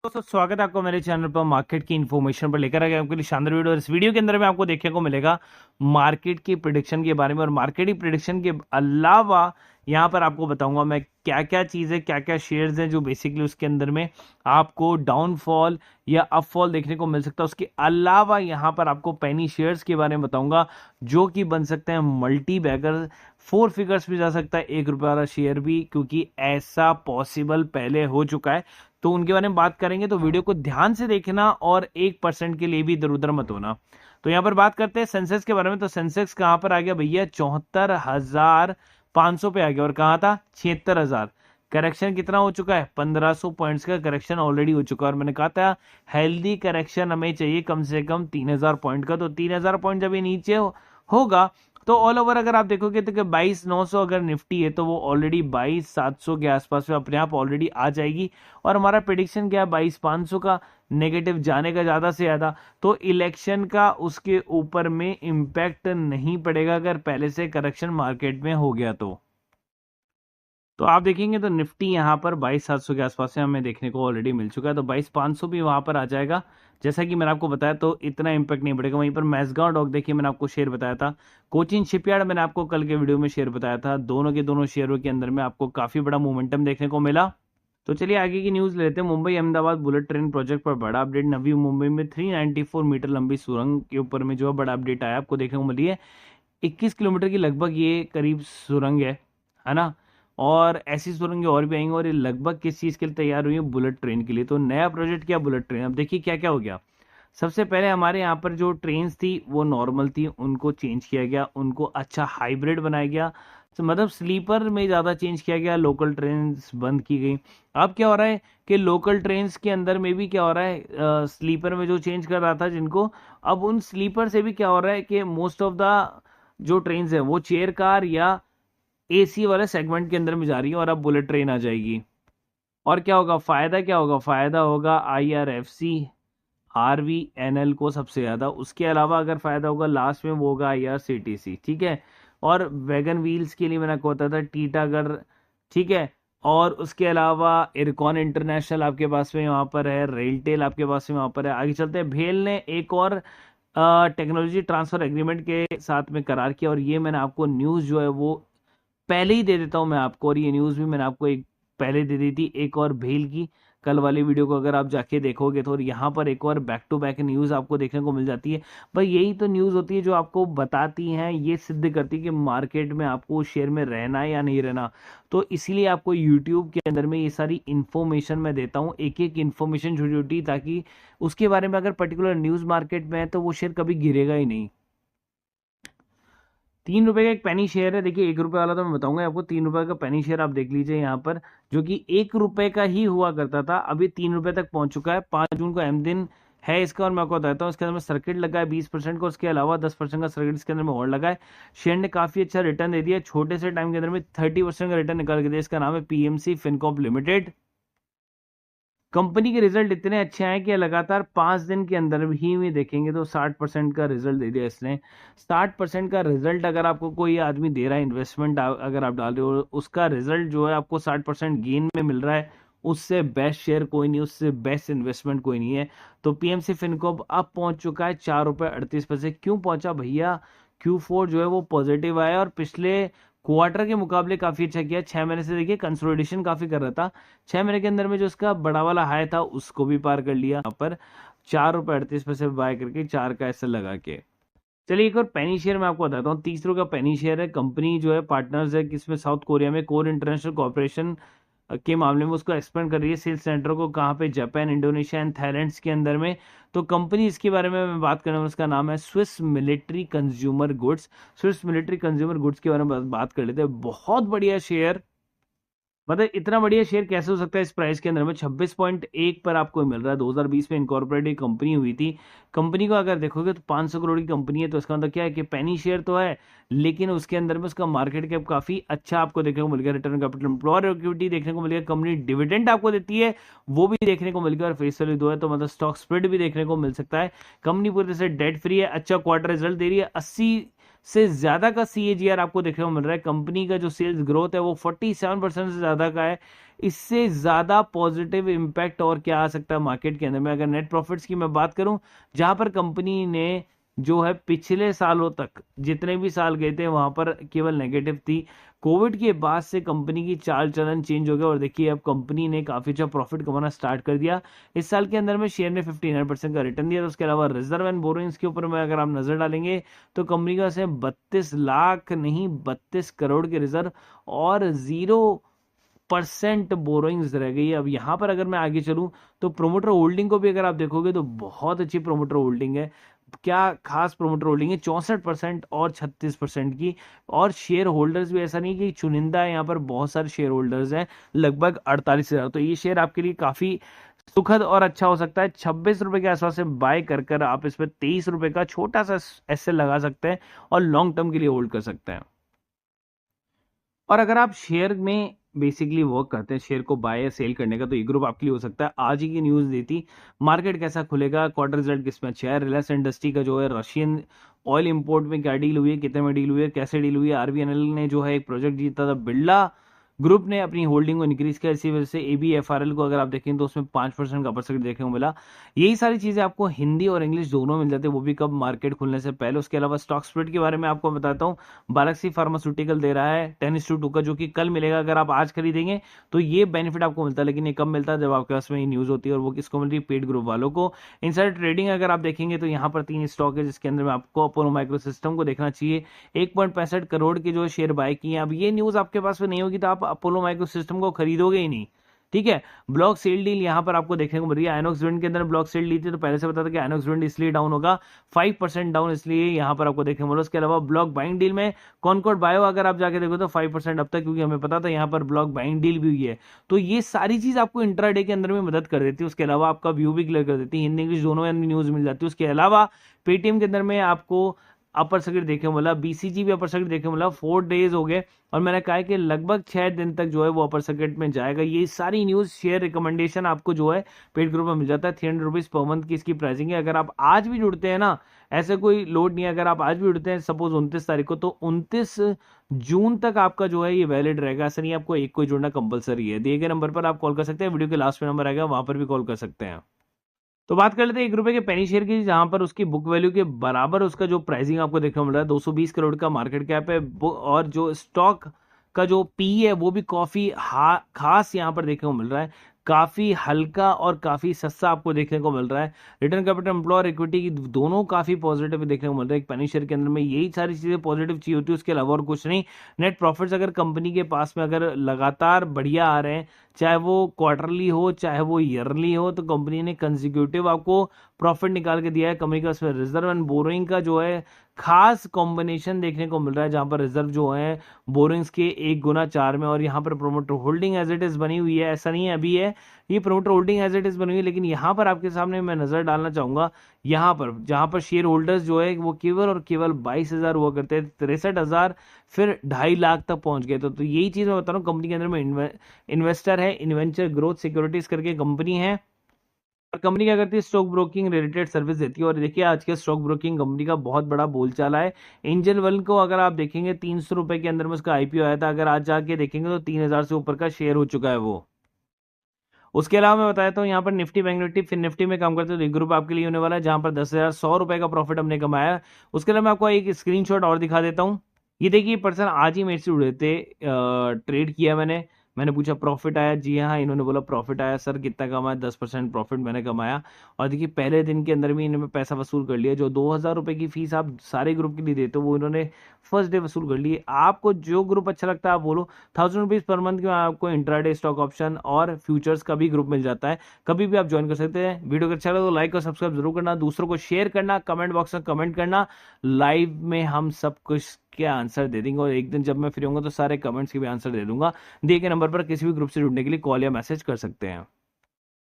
दोस्तों स्वागत है आपको मेरे चैनल पर मार्केट की इन्फॉर्मेशन पर लेकर आ गया आपके लिए शानदार वीडियो। और इस वीडियो के अंदर में आपको देखने को मिलेगा मार्केट की प्रिडिक्शन के बारे में। और मार्केट की प्रिडिक्शन के अलावा यहाँ पर आपको बताऊंगा मैं क्या क्या चीज़ें, क्या क्या शेयर्स हैं जो बेसिकली उसके अंदर में आपको डाउनफॉल या अपफॉल देखने को मिल सकता है। उसके अलावा यहाँ पर आपको पेनी शेयर्स के बारे में बताऊंगा जो कि बन सकते हैं मल्टी बैगर, 4 फिगर्स भी जा सकता है, 1 रुपये वाला शेयर भी, क्योंकि ऐसा पॉसिबल पहले हो चुका है। तो उनके बारे में बात करेंगे, तो वीडियो को ध्यान से देखना और 1% के लिए भी इधर उधर मत होना। तो यहां पर बात करते हैं सेंसेक्स के बारे में। तो सेंसेक्स कहां पर आ गया भैया? 74,500 पे आ गया। और कहां था? 76,000। करेक्शन कितना हो चुका है? 1500 पॉइंट्स का करेक्शन ऑलरेडी हो चुका है। और मैंने कहा था हेल्दी करेक्शन हमें चाहिए कम से कम 3000 पॉइंट का। तो 3000 पॉइंट जब ये नीचे होगा तो ऑल ओवर अगर आप देखोगे तो 22,900 अगर निफ्टी है तो वो ऑलरेडी 22,700 के आसपास में अपने आप ऑलरेडी आ जाएगी। और हमारा प्रिडिक्शन क्या है? 22,500 का, नेगेटिव जाने का ज़्यादा से ज़्यादा। तो इलेक्शन का उसके ऊपर में इम्पैक्ट नहीं पड़ेगा अगर पहले से करेक्शन मार्केट में हो गया तो आप देखेंगे तो निफ्टी यहाँ पर 22,700 के आसपास से हमें देखने को ऑलरेडी मिल चुका है। तो 22,500 भी वहाँ पर आ जाएगा जैसा कि मैंने आपको बताया। तो इतना इंपैक्ट नहीं पड़ेगा। वहीं पर मैसगांव डॉक देखिए, मैंने आपको शेयर बताया था। कोचिन शिपयार्ड मैंने आपको कल के वीडियो में शेयर बताया था। दोनों के दोनों शेयरों के अंदर में आपको काफ़ी बड़ा मोमेंटम देखने को मिला। तो चलिए आगे की न्यूज़ लेते हैं। Mumbai Ahmedabad bullet train project पर बड़ा अपडेट। नवी मुंबई में 394 मीटर लंबी सुरंग के ऊपर में जो है बड़ा अपडेट आया, आपको देखने को मिली है। 21 किलोमीटर की लगभग ये करीब सुरंग है ना। और ऐसी सुरंगें और भी आएंगी। और ये लगभग किस चीज़ के लिए तैयार हुई है? बुलेट ट्रेन के लिए। तो नया प्रोजेक्ट क्या? Bullet train. अब देखिए क्या क्या हो गया। सबसे पहले हमारे यहाँ पर जो ट्रेन्स थी वो नॉर्मल थी, उनको चेंज किया गया, उनको अच्छा हाइब्रिड बनाया गया। तो मतलब स्लीपर में ज़्यादा चेंज किया गया, लोकल ट्रेन्स बंद की गई। अब क्या हो रहा है कि लोकल ट्रेन्स के अंदर में भी क्या हो रहा है, स्लीपर में जो चेंज कर रहा था जिनको, अब उन स्लीपर से भी क्या हो रहा है कि मोस्ट ऑफ द जो ट्रेन्स है वो चेयर कार या एसी वाले सेगमेंट के अंदर में जा रही है। और अब बुलेट ट्रेन आ जाएगी। और क्या होगा फायदा? क्या होगा फायदा? होगा आईआरएफसी, आरवीएनएल को सबसे ज्यादा। उसके अलावा अगर फायदा होगा लास्ट में वो होगा आईआरसीटीसी, ठीक है। और वैगन व्हील्स के लिए मैंने आपको बताया था टीटागढ़, ठीक है। और उसके अलावा इरकॉन इंटरनेशनल आपके पास में वहां पर है, रेलटेल आपके पास में वहां पर है। आगे चलते हैं। भेल ने एक और टेक्नोलॉजी ट्रांसफर एग्रीमेंट के साथ में करार किया। और ये मैंने आपको न्यूज़ जो है वो पहले ही दे देता हूं मैं आपको। और ये न्यूज़ भी मैंने आपको एक पहले दे दी थी, एक और भेल की। कल वाली वीडियो को अगर आप जाके देखोगे तो यहाँ पर एक और बैक टू बैक न्यूज़ आपको देखने को मिल जाती है। भाई यही तो न्यूज़ होती है जो आपको बताती हैं, ये सिद्ध करती है कि मार्केट में आपको शेयर में रहना है या नहीं रहना। तो इसीलिए आपको यूट्यूब के अंदर में ये सारी इन्फॉर्मेशन मैं देता हूँ, एक एक इन्फॉर्मेशन छोटी छोटी, ताकि उसके बारे में अगर पर्टिकुलर न्यूज़ मार्केट में है तो वो शेयर कभी गिरेगा ही नहीं। 3 रुपए का एक पेनी शेयर है। देखिए 1 रुपए वाला तो मैं बताऊंगा आपको। 3 रुपए का पेनी शेयर आप देख लीजिए यहाँ पर, जो कि 1 रुपए का ही हुआ करता था, अभी 3 रुपए तक पहुंच चुका है। 5 जून को अहम दिन है इसका। और मैं आपको बताता हूँ इसके अंदर में सर्किट लगा है 20% का, उसके अलावा 10% का सर्किट इसके अंदर में और लगा है। शेयर ने काफी अच्छा रिटर्न दे दिया, छोटे से टाइम के अंदर में 30% का रिटर्न निकाल के दिया। इसका नाम है पीएमसी फिनकॉर्प लिमिटेड। कंपनी के रिजल्ट इतने अच्छे आए कि लगातार 5 दिन के अंदर ही में देखेंगे तो 60% का रिजल्ट दे दिया इसने। 60% का रिजल्ट अगर आपको कोई आदमी दे रहा है, इन्वेस्टमेंट अगर आप डाल रहे हो, उसका रिजल्ट जो है आपको 60% गेन में मिल रहा है, उससे बेस्ट शेयर कोई नहीं, उससे बेस्ट इन्वेस्टमेंट कोई नहीं है। तो पीएमसी फिनकॉर्प अब पहुंच चुका है 4 रुपये 38 पैसे। क्यों पहुंचा भैया? Q4 जो है वो पॉजिटिव आया और पिछले क्वार्टर के मुकाबले काफी अच्छा किया। 6 महीने से देखिए कंसोलिडेशन काफी कर रहा था। 6 महीने के अंदर में जो इसका बड़ा वाला हाई था उसको भी पार कर लिया। यहाँ पर 4 रुपये 38 पैसे बाय करके 4 का ऐसे लगा के। चलिए एक और पेनी शेयर मैं आपको बताता हूँ। 30 रुपये का पेनी शेयर है। कंपनी जो है पार्टनर्स है किसमें? साउथ कोरिया में कोर इंटरनेशनल कॉर्पोरेशन के मामले में उसको एक्सपेंड कर रही है सेल्स सेंटर को। कहाँ पे? जापान, इंडोनेशिया एंड थाईलैंड के अंदर में। तो कंपनी इसके बारे में मैं बात करने वाला, उसका नाम है Swiss military consumer goods. Swiss military consumer goods के बारे में बात कर लेते हैं। बहुत बढ़िया शेयर, मतलब इतना बढ़िया शेयर कैसे हो सकता है इस प्राइस के अंदर में? 26.1 पर आपको मिल रहा है। 2020 में इनकॉर्पोरेटेड कंपनी हुई थी। कंपनी को अगर देखोगे तो 500 करोड़ की कंपनी है। तो इसका मतलब क्या है कि पेनी शेयर तो है, लेकिन उसके अंदर में उसका मार्केट कैप काफी अच्छा आपको देखने को मिल गया। रिटर्न कैपिटल एम्प्लॉयर इक्विटी देखने को मिल गया। कंपनी डिविडेंड आपको देती है वो भी देखने को मिल गया। और फेस वैल्यू 2 है, तो मतलब स्टॉक स्प्रेड भी देखने को मिल सकता है। कंपनी पूरी तरह से डेट फ्री है, अच्छा क्वार्टर रिजल्ट दे रही है। 80 से ज्यादा का CAGR आपको देखने को मिल रहा है। कंपनी का जो सेल्स ग्रोथ है वो 47% से ज्यादा का है। इससे ज्यादा पॉजिटिव इम्पैक्ट और क्या आ सकता है मार्केट के अंदर में। अगर नेट प्रॉफिट्स की मैं बात करूं, जहां पर कंपनी ने जो है पिछले सालों तक जितने भी साल गए थे वहां पर केवल नेगेटिव थी, कोविड के बाद से कंपनी की चाल चलन चेंज हो गया और देखिए अब कंपनी ने काफी अच्छा प्रॉफिट कमाना स्टार्ट कर दिया। इस साल के अंदर में शेयर ने 59% का रिटर्न दिया। तो उसके अलावा रिजर्व एंड बोरोइंग्स के ऊपर में अगर आप नजर डालेंगे तो कंपनी का से 32 लाख नहीं 32 करोड़ के रिजर्व और 0% बोरोइंग्स रह गई है। अब यहां पर अगर मैं आगे चलूं तो प्रोमोटर होल्डिंग को भी अगर आप देखोगे तो बहुत अच्छी प्रोमोटर होल्डिंग है। क्या खास प्रोमोटर होल्डिंग है, 64% और 36% की। और शेयर होल्डर्स भी ऐसा नहीं कि चुनिंदा है, यहाँ पर बहुत सारे शेयर होल्डर्स हैं, लगभग 48,000। तो ये शेयर आपके लिए काफी सुखद और अच्छा हो सकता है। 26 रुपए के आसपास से बाय कर कर आप इस पर 23 रुपए का छोटा सा एसएल लगा सकते हैं और लॉन्ग टर्म के लिए होल्ड कर सकते हैं। और अगर आप शेयर में बेसिकली वर्क करते हैं, शेयर को बाय या सेल करने का, तो ये ग्रुप आपके लिए हो सकता है। आज ही की न्यूज देती मार्केट कैसा खुलेगा, क्वार्टर रिजल्ट किसमें अच्छा है, रिलायंस इंडस्ट्री का जो है रशियन ऑयल इंपोर्ट में क्या डील हुई है, कितने में डील हुई है, कैसे डील हुई है। आरबीएनएल ने जो है एक प्रोजेक्ट जीता था, बिरला ग्रुप ने अपनी होल्डिंग को इंक्रीज किया, इसी वजह से ABFRL को अगर आप देखें तो उसमें 5% का अपर देखने को मिला। यही सारी चीजें आपको हिंदी और इंग्लिश दोनों मिल जाते हैं, वो भी कब, मार्केट खुलने से पहले। उसके अलावा स्टॉक स्प्लिट के बारे में आपको बताता हूँ। बालाक्सी फार्मास्यूटिकल दे रहा है 10:2 का, जो कि कल मिलेगा। अगर आप आज खरीदेंगे तो ये बेनिफिट आपको मिलता है, लेकिन ये कब मिलता है, जब आपके पास में ये न्यूज होती है। और वो किसको मिल रही है, पेड ग्रुप वालों को। इनसाइडर ट्रेडिंग अगर आप देखेंगे तो यहाँ पर 3 स्टॉक है, जिसके अंदर में आपको अपोलो माइक्रो सिस्टम को देखना चाहिए। 1.65 करोड़ के जो शेयर बाय किए हैं। अब ये न्यूज आपके पास में नहीं होगी तो आप अपोलो माइक्रो सिस्टम को खरीदोगे ही नहीं, ठीक है। ब्लॉक सेल डील यहां पर आपको देखने को मिल रही है। आइनॉक्स विंड के अंदर ब्लॉक सेल ली थी तो पहले से पता था कि आइनॉक्स विंड इसलिए डाउन होगा, 5% डाउन, इसलिए यहां पर आपको देखने को मिला। उसके अलावा ब्लॉक बाइंग डील में कॉनकॉर्ड बायो अगर आप जाके देखो तो 5% अब तक, क्योंकि हमें पता था यहां पर ब्लॉक बाइंग डील भी हुई है। तो ये सारी चीज आपको इंट्राडे के अंदर में मदद कर देती है। उसके अलावा आपका व्यू भी क्लियर कर देती है, हिंदी इंग्लिश दोनों में न्यूज मिल जाती है। उसके अलावा पेटीएम के अंदर में आपको अपर सर्किट देखने को मिला, BCG भी अपर सर्किट देखने को मिला। 4 डेज हो गए और मैंने कहा है कि लगभग 6 दिन तक जो है वो अपर सर्किट में जाएगा। ये सारी न्यूज शेयर रिकमेंडेशन आपको जो है पेड ग्रुप में मिल जाता है। 300 रुपीज पर मंथ की इसकी प्राइसिंग है। अगर आप आज भी जुड़ते हैं ना, ऐसे कोई लोड नहीं है, अगर आप आज भी जुड़ते हैं सपोज 29 तारीख को, तो 29 जून तक आपका जो है ये वैलिड रहेगा। ऐसा नहीं आपको एक कोई जुड़ना कंपलसरी है। दिए गए नंबर पर आप कॉल कर सकते हैं, वीडियो के लास्ट में नंबर आएगा, वहां पर भी कॉल कर सकते हैं। तो बात कर लेते हैं 1 रुपए के पेनी शेयर की, जहां पर उसकी बुक वैल्यू के बराबर उसका जो प्राइसिंग आपको देखने को मिल रहा है। 220 करोड़ का मार्केट कैप है और जो स्टॉक का जो पी है वो भी काफी खास यहां पर देखने को मिल रहा है। काफी हल्का और काफी सस्ता आपको देखने को मिल रहा है। रिटर्न कैपिटल एम्प्लॉय और इक्विटी की दोनों काफी पॉजिटिव देखने को मिल रहा है। एक पेनी शेयर के अंदर में यही सारी चीजें पॉजिटिव चाहिए होती है, उसके अलावा और कुछ नहीं। नेट प्रॉफिट्स अगर कंपनी के पास में अगर लगातार बढ़िया आ रहे हैं, चाहे वो क्वार्टरली हो चाहे वो ईयरली हो, तो कंपनी ने कंसेक्यूटिव आपको प्रॉफिट निकाल के दिया है। कंपनी का उसमें रिजर्व एंड बोरोइंग का जो है खास कॉम्बिनेशन देखने को मिल रहा है, जहां पर रिजर्व जो है बोरोइंग्स के 1 गुना 4 में। और यहाँ पर promoter holding as it is बनी हुई है, ऐसा नहीं है अभी है, ये promoter holding as it is बनी हुई है। लेकिन यहाँ पर आपके सामने मैं नजर डालना चाहूंगा, यहाँ पर जहां पर शेयर होल्डर्स जो है वो केवल और केवल 22,000 हुआ करते हैं, 63,000 फिर 2.5 लाख तक पहुंच गए। तो यही चीज मैं बता रहा हूँ, कंपनी के अंदर में इन्वेस्टर है, इन्वेंचर ग्रोथ सिक्योरिटीज करके कंपनी है। और कंपनी क्या करती है, स्टॉक ब्रोकिंग रिलेटेड सर्विस देती है। और देखिए आज के स्टॉक ब्रोकिंग कंपनी का बहुत बड़ा बोलचाला है। एंजल वन को अगर आप देखेंगे 300 रुपए के अंदर में उसका IPO आया था, अगर आज जाके देखेंगे तो 3,000 से ऊपर का शेयर हो चुका है वो। उसके अलावा मैं बताता हूँ यहाँ पर निफ्टी बैंक निफ्टी फिर निफ्टी में काम करते हैं, तो एक ग्रुप आपके लिए होने वाला है, जहां पर 10,100 रुपए का प्रॉफिट हमने कमाया। उसके अलावा मैं आपको एक स्क्रीनशॉट और दिखा देता हूँ। ये देखिए पर्सन आज ही मेरे से जुड़े थे, ट्रेड किया मैंने पूछा प्रॉफिट आया, जी हाँ, इन्होंने बोला प्रॉफिट आया। सर कितना कमाया, 10% प्रॉफिट मैंने कमाया। और देखिए पहले दिन के अंदर भी इन्होंने पैसा वसूल कर लिया। जो 2,000 रुपए की फीस आप सारे ग्रुप के लिए देते हो वो इन्होंने फर्स्ट डे वसूल कर लिए। आपको जो ग्रुप अच्छा लगता है आप बोलो। 1,000 रुपीज पर मंथ के आपको इंट्राडे स्टॉक ऑप्शन और फ्यूचर्स का भी ग्रुप मिल जाता है, कभी भी आप ज्वाइन कर सकते हैं। वीडियो अच्छा लगा तो लाइक और सब्सक्राइब जरूर करना, दूसरों को शेयर करना, कमेंट बॉक्स में कमेंट करना। लाइव में हम सब कुछ के आंसर दे देंगे और एक दिन जब मैं फ्री होऊंगा तो सारे कमेंट्स के भी आंसर दे दूंगा। दिए गए नंबर पर किसी भी ग्रुप से जुड़ने के लिए कॉल या मैसेज कर सकते हैं।